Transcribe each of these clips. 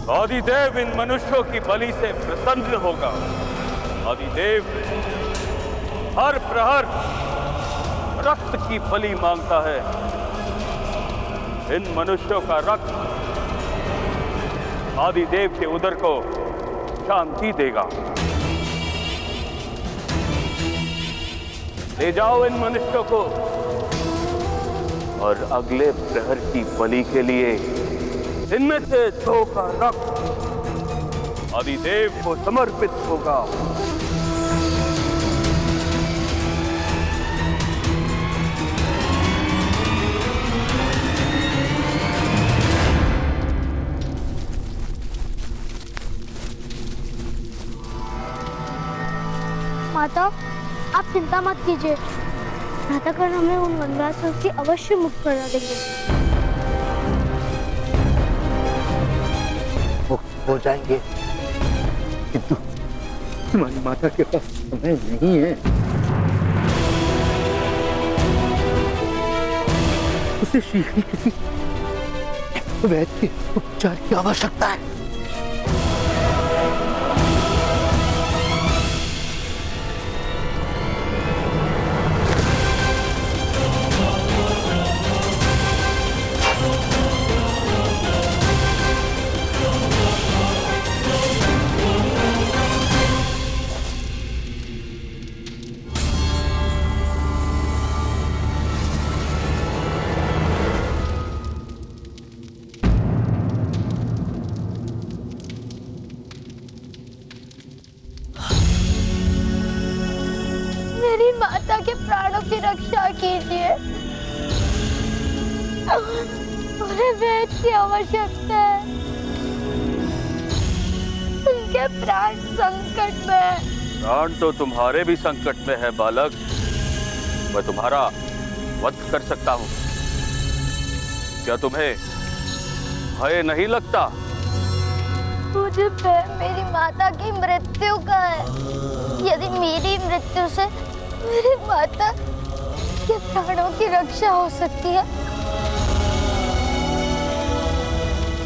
आदिदेव इन मनुष्यों की बलि से प्रसन्न होगा। आदिदेव हर प्रहर रक्त की बलि मांगता है। इन मनुष्यों का रक्त आदिदेव के उदर को शांति देगा। ले जाओ इन मनुष्यों को और अगले प्रहर की बलि के लिए इनमें से 2 का रक्त आदिदेव को समर्पित होगा। माता, आप चिंता मत कीजिए। प्रातःकाल हमें उन वनवासियों से अवश्य मुक्त करा देंगे। मुक्त हो जाएंगे, किंतु तुम्हारी माता के पास समय नहीं है। उसे शीघ्र किसी वैद्य के उपचार की आवश्यकता है। मेरी माता के प्राणों की रक्षा कीजिए। उन्हें वैद्य की आवश्यकता है। उनके प्राण संकट में है। प्राण तो तुम्हारे भी संकट में है बालक। मैं तुम्हारा वध कर सकता हूँ। क्या तुम्हें भय नहीं लगता? मुझे भय मेरी माता की मृत्यु का है। यदि मेरी मृत्यु से मेरी माता के प्राणों की रक्षा हो सकती है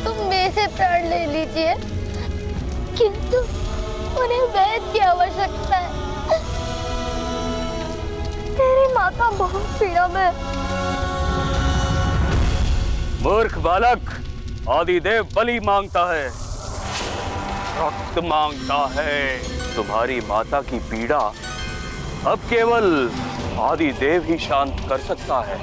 तो मेरे प्राण ले लीजिए, किंतु उन्हें वैद्य की आवश्यकता है। मेरी माता बहुत पीड़ा में है। मूर्ख बालक, आदिदेव बलि मांगता है, रक्त मांगता है। तुम्हारी माता की पीड़ा अब केवल आदिदेव ही शांत कर सकता है।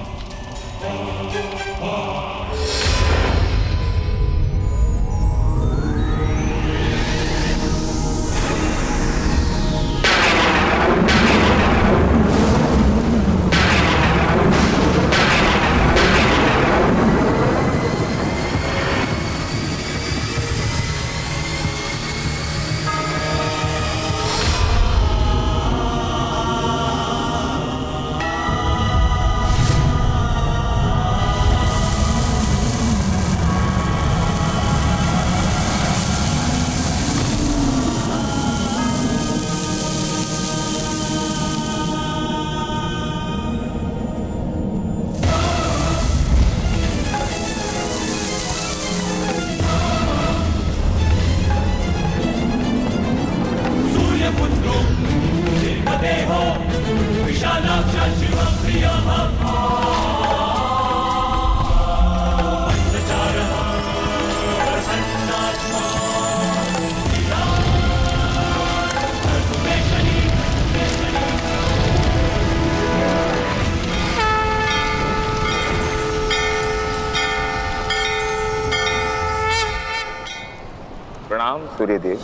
प्रणाम सूर्यदेव।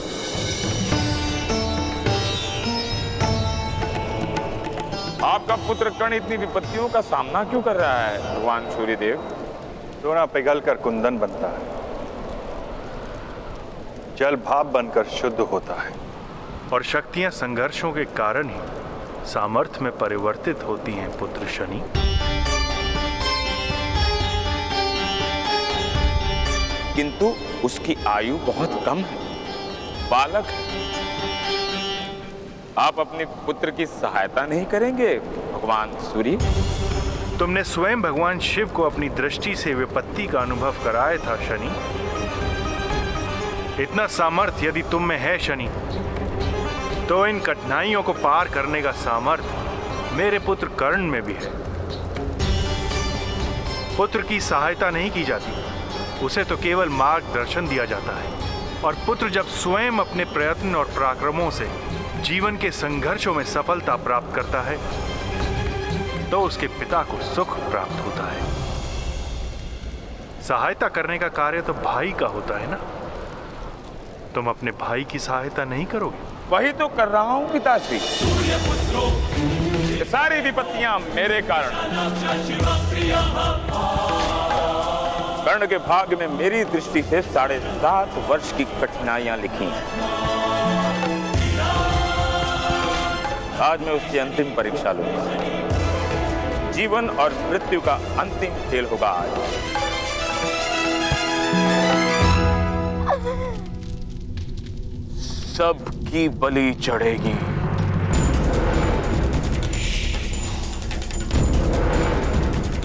आपका पुत्र कर्ण इतनी विपत्तियों का सामना क्यों कर रहा है भगवान सूर्यदेव? सोना पिघलकर कुंदन बनता है, जल भाप बनकर शुद्ध होता है, और शक्तियां संघर्षों के कारण ही सामर्थ्य में परिवर्तित होती हैं पुत्र शनि। किंतु उसकी आयु बहुत कम है, बालक है। आप अपने पुत्र की सहायता नहीं करेंगे भगवान सूर्य? तुमने स्वयं भगवान शिव को अपनी दृष्टि से विपत्ति का अनुभव कराया था शनि। इतना सामर्थ्य यदि तुम में है शनि, तो इन कठिनाइयों को पार करने का सामर्थ्य मेरे पुत्र कर्ण में भी है। पुत्र की सहायता नहीं की जाती, उसे तो केवल मार्गदर्शन दिया जाता है। और पुत्र जब स्वयं अपने प्रयत्न और पराक्रमों से जीवन के संघर्षों में सफलता प्राप्त करता है, तो उसके पिता को सुख प्राप्त होता है। सहायता करने का कार्य तो भाई का होता है ना। तुम अपने भाई की सहायता नहीं करोगे? वही तो कर रहा हूं पिताश्री। ये सारी विपत्तियां मेरे कारण। कर्ण के भाग्य में मेरी दृष्टि से 7.5 वर्ष की कठिनाइयां लिखी हैं। आज मैं उसकी अंतिम परीक्षा लूंगा। जीवन और मृत्यु का अंतिम खेल होगा आज। सबकी बलि चढ़ेगी।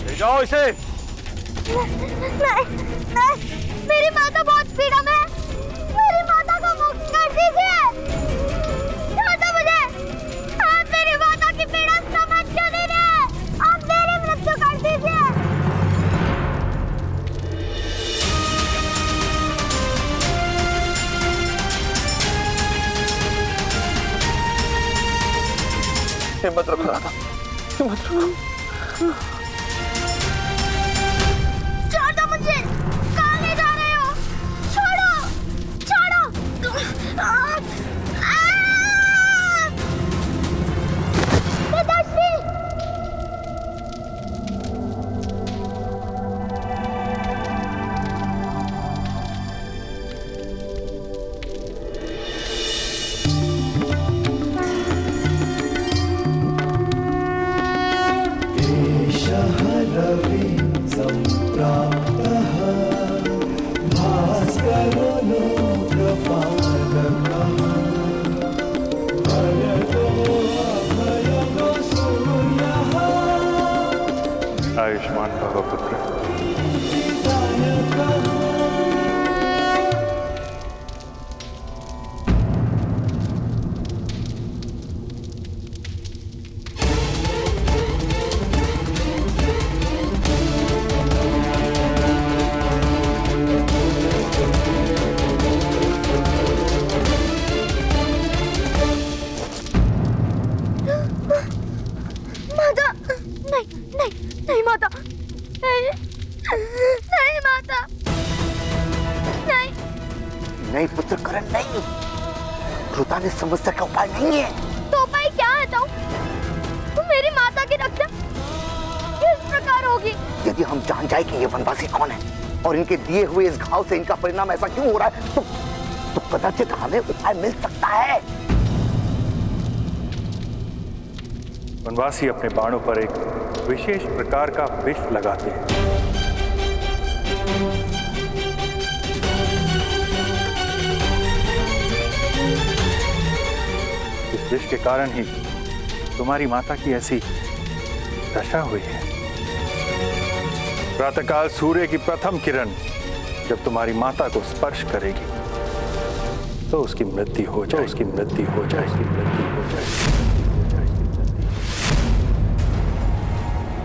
ले जाओ इसे। नहीं, मेरी माता बहुत पीड़ा में है। मेरी माता को मुक्त कर दीजिए। माता मुझे, आप मेरी माता की पीड़ा समझ क्यों नहीं रहे? आप मेरी मृत्यु कर दीजिए। हिम्मत रखो राधा, हिम्मत रखो। छोड़ो मुझे, कहाँ ले जा रहे हो? छोड़ो, छोड़ो। पिताश्री, आयुष्मान भव पुत्र। माता, नहीं माता, नहीं माता, नहीं। नहीं पुत्र करण, नहीं। ध्रुता ने समस्या का उपाय नहीं है। तो उपाय क्या है? तो मेरी माता की रक्षा किस प्रकार होगी? यदि हम जान जाए कि ये वनवासी कौन है और इनके दिए हुए इस घाव से इनका परिणाम ऐसा क्यों हो रहा है, तो कदाचित हमें उपाय मिल सकता है। वनवासी अपने बाणों पर एक विशेष प्रकार का विष लगाते हैं। इस विष के कारण ही तुम्हारी माता की ऐसी दशा हुई है। प्रातःकाल सूर्य की प्रथम किरण जब तुम्हारी माता को स्पर्श करेगी, तो उसकी मृत्यु हो जाएगी, उसकी मृत्यु हो जाएगी, मृत्यु हो जाएगी।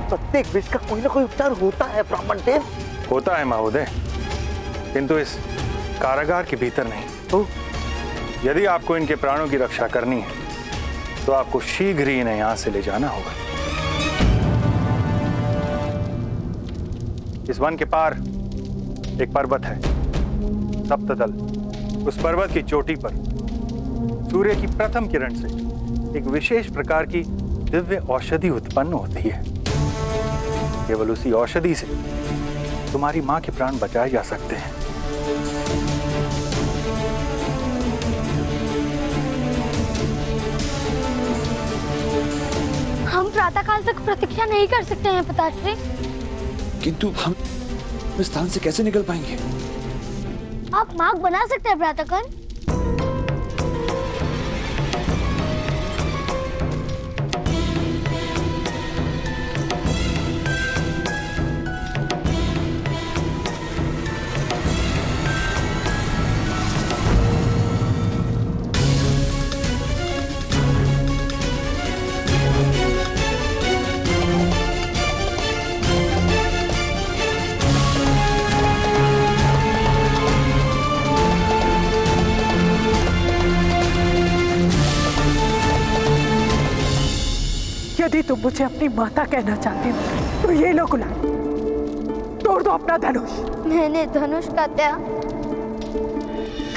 प्रत्येक विष का कोई ना कोई उपचार होता है ब्राह्मण देव। होता है महोदय, किंतु इस कारागार के भीतर नहीं। तो यदि आपको इनके प्राणों की रक्षा करनी है, तो आपको शीघ्र ही इन्हें यहां से ले जाना होगा। इस वन के पार एक पर्वत है, सप्तदल। उस पर्वत की चोटी पर सूर्य की प्रथम किरण से एक विशेष प्रकार की दिव्य औषधि उत्पन्न होती है। केवल उसी औषधि से तुम्हारी मां के प्राण बचाए जा सकते हैं। हम प्रातःकाल तक प्रतीक्षा नहीं कर सकते हैं पिताश्री। किंतु हम इस स्थान से कैसे निकल पाएंगे? आप मार्ग बना सकते हैं प्रातःकाल। यदि तुम मुझे अपनी माता कहना चाहते हो तो ये लो गुलाल, तोड़ दो अपना धनुष। मैंने धनुष का त्याग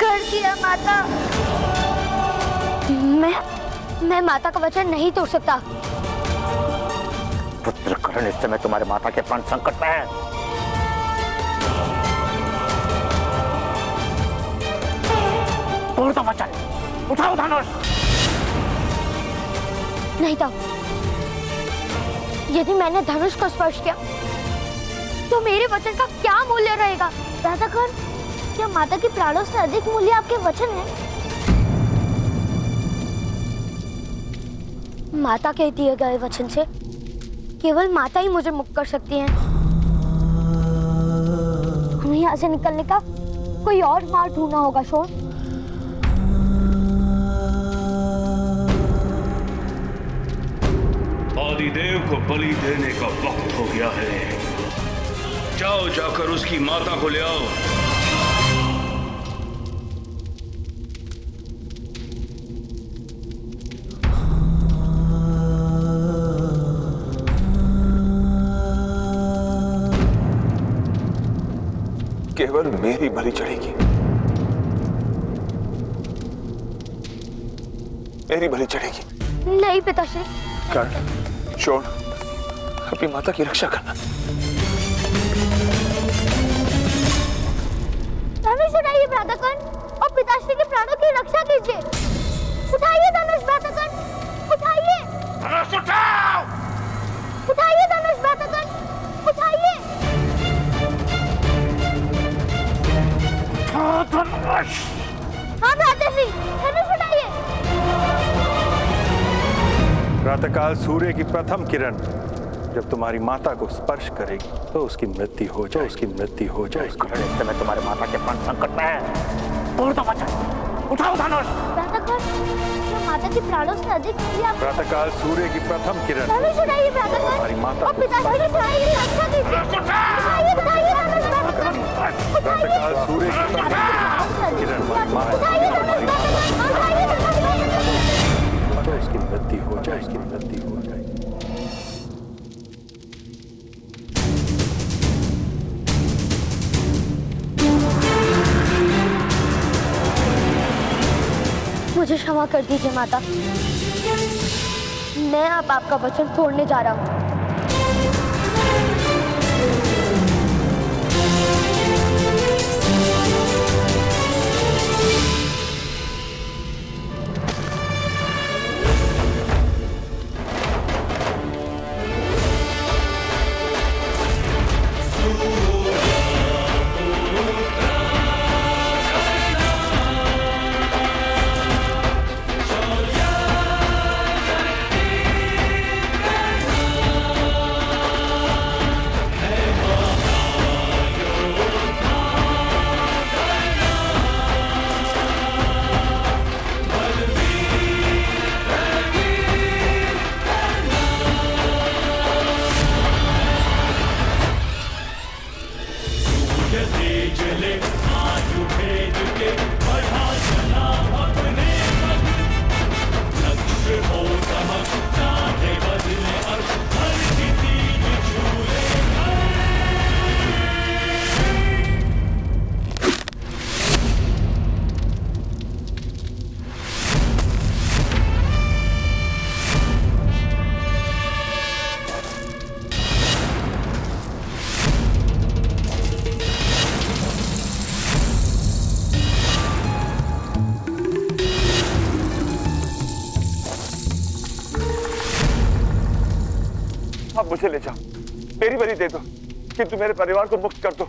कर दिया माता। मैं माता का वचन नहीं तोड़ सकता। पुत्र करण, इस समय तुम्हारे माता के प्राण संकट में है। तोड़ दो वचन, उठाओ धनुष। नहीं तो यदि मैंने धनुष को स्पर्श किया तो मेरे वचन का क्या मूल्य रहेगा? राधाकर्ण, क्या माता के प्राणों से अधिक मूल्य आपके वचन है? माता के दिए गए वचन से केवल माता ही मुझे मुक्त कर सकती हैं। हमें यहाँ से निकलने का कोई और मार्ग ढूंढना होगा। शोर, आदिदेव को बलि देने का वक्त हो गया है। जाओ, जाकर उसकी माता को ले आओ। केवल मेरी बलि चढ़ेगी, मेरी बलि चढ़ेगी। नहीं पिताश्री। कर्ण, शोण, अपनी माता की रक्षा करना। धनुष उठाइए भ्राताकर्ण और पिताश्री के प्राणों की रक्षा कीजिए। उठाइए धनुष भ्राताकर्ण, उठाइए। धनुष उठाओ। उठाइए धनुष भ्राताकर्ण, उठाइए। धनुष। हाँ भ्राताश्री, धनुष उठाइए। प्रातःकाल सूर्य की प्रथम किरण जब तुम्हारी माता को स्पर्श करेगी तो उसकी मृत्यु हो जाए, उसकी मृत्यु हो जाए। करण, इस समय तुम्हारे माता के प्राण संकट में है। तोड़ दो वचन, उठाओ धनुष। भ्राताकर्ण, क्या माता के प्राणों से अधिक मूल्य आप? प्रातःकाल सूर्य की प्रथम किरण धनुष उठाइए भ्राताकर्ण तुम्हारी माता और को पिताश्री के प्राणों की रक्षा कीजिए। उठाइए, उठाइए धनुष भ्राताकर्ण, प्रातःकाल सूर्य की प्रथम किरण तुम्हारी माता तो उसकी मृत्यु हो जाए, उसकी मृत्यु हो जाए। मुझे क्षमा कर दीजिए माता। मैं अब आपका वचन तोड़ने जा रहा हूँ। आप मुझे ले जाओ, मेरी बलि दे दो, किंतु मेरे परिवार को मुक्त कर दो।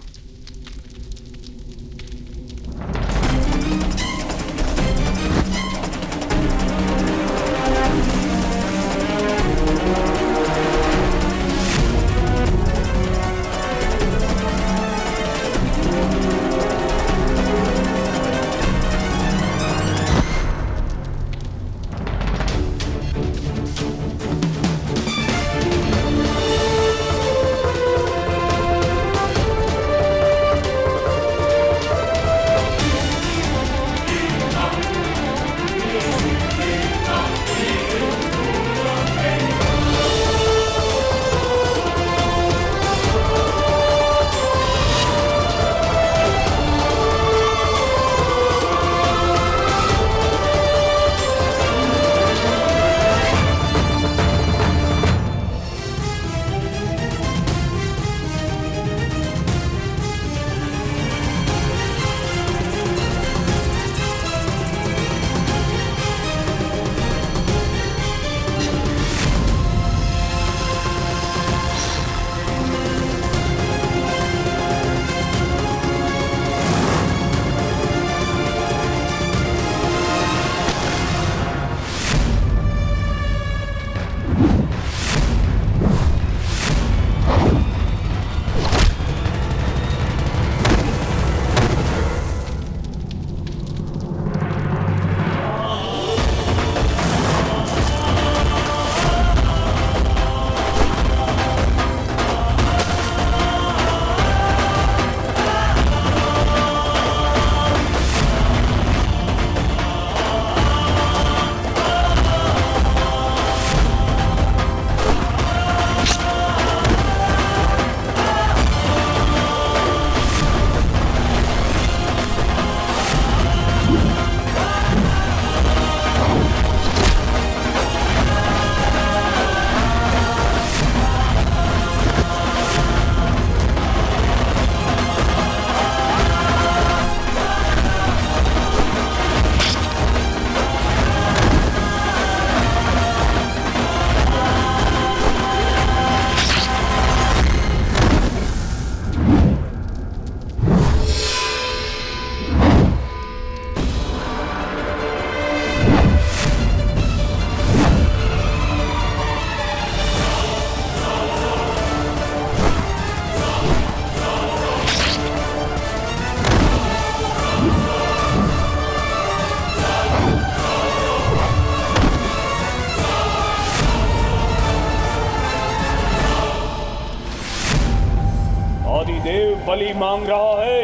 आदिदेव बलि मांग रहा है।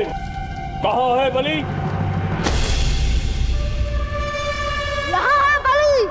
कहाँ है बलि? यहाँ है बलि।